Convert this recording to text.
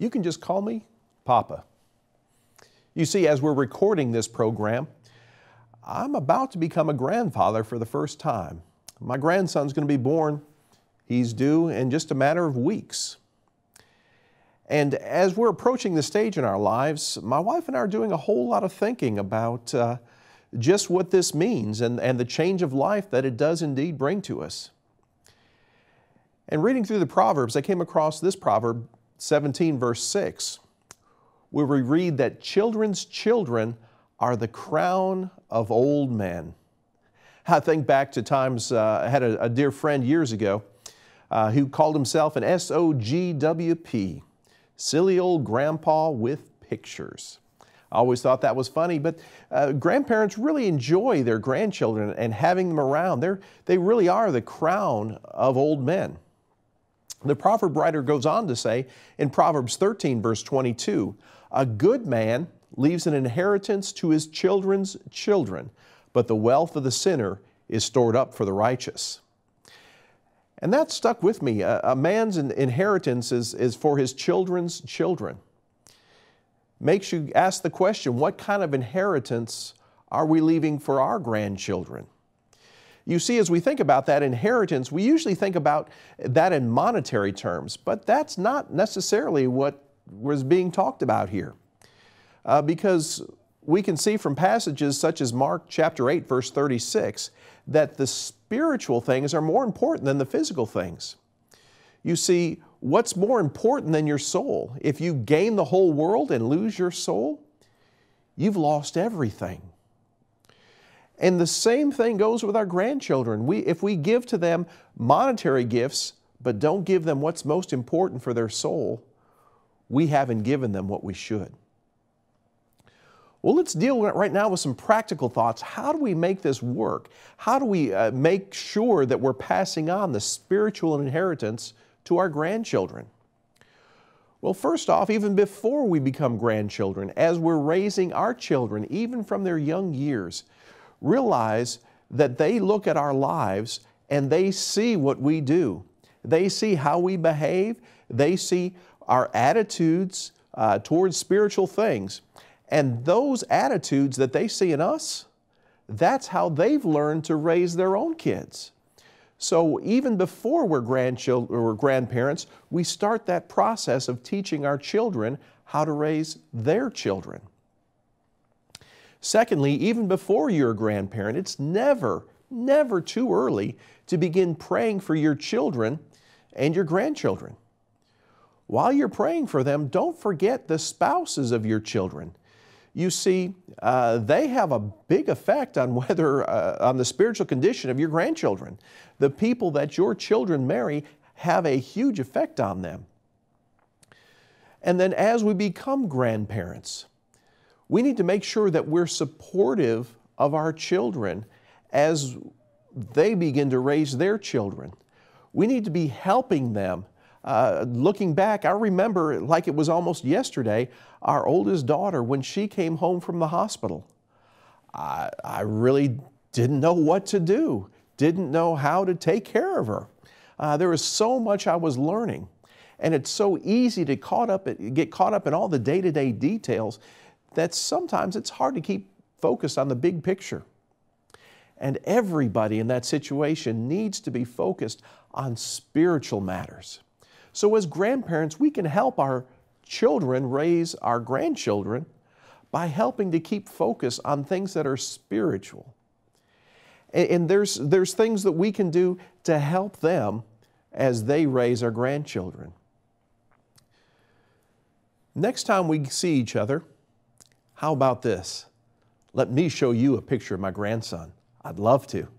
You can just call me Papa. You see, as we're recording this program, I'm about to become a grandfather for the first time. My grandson's going to be born. He's due in just a matter of weeks. And as we're approaching the stage in our lives, my wife and I are doing a whole lot of thinking about just what this means and the change of life that it does indeed bring to us. And reading through the Proverbs, I came across this proverb, 17 verse 6, where we read that children's children are the crown of old men. I think back to times I had a dear friend years ago who called himself an SOGWP, silly old grandpa with pictures. I always thought that was funny, but grandparents really enjoy their grandchildren and having them around. They really are the crown of old men. The proverb writer goes on to say in Proverbs 13 verse 22, a good man leaves an inheritance to his children's children, but the wealth of the sinner is stored up for the righteous. And that stuck with me. A man's inheritance is for his children's children. Makes you ask the question, what kind of inheritance are we leaving for our grandchildren? You see, as we think about that inheritance, we usually think about that in monetary terms, but that's not necessarily what was being talked about here. Because we can see from passages such as Mark chapter 8, verse 36, that the spiritual things are more important than the physical things. You see, what's more important than your soul? If you gain the whole world and lose your soul, you've lost everything. And the same thing goes with our grandchildren. If we give to them monetary gifts, but don't give them what's most important for their soul, we haven't given them what we should. Well, let's deal right now with some practical thoughts. How do we make this work? How do we make sure that we're passing on the spiritual inheritance to our grandchildren? Well, first off, even before we become grandchildren, as we're raising our children, even from their young years, realize that they look at our lives and they see what we do. They see how we behave. They see our attitudes towards spiritual things. And those attitudes that they see in us, that's how they've learned to raise their own kids. So even before we're grandchildren or grandparents, we start that process of teaching our children how to raise their children. Secondly, even before you're a grandparent, it's never too early to begin praying for your children and your grandchildren. While you're praying for them, don't forget the spouses of your children. You see, they have a big effect on on the spiritual condition of your grandchildren. The people that your children marry have a huge effect on them. And then as we become grandparents, we need to make sure that we're supportive of our children as they begin to raise their children. We need to be helping them. Looking back, I remember like it was almost yesterday, our oldest daughter, when she came home from the hospital, I really didn't know what to do, didn't know how to take care of her. There was so much I was learning, and it's so easy to get caught up in all the day-to-day details that sometimes it's hard to keep focused on the big picture. And everybody in that situation needs to be focused on spiritual matters. So as grandparents, we can help our children raise our grandchildren by helping to keep focus on things that are spiritual. And there's things that we can do to help them as they raise our grandchildren. Next time we see each other, how about this? Let me show you a picture of my grandson. I'd love to.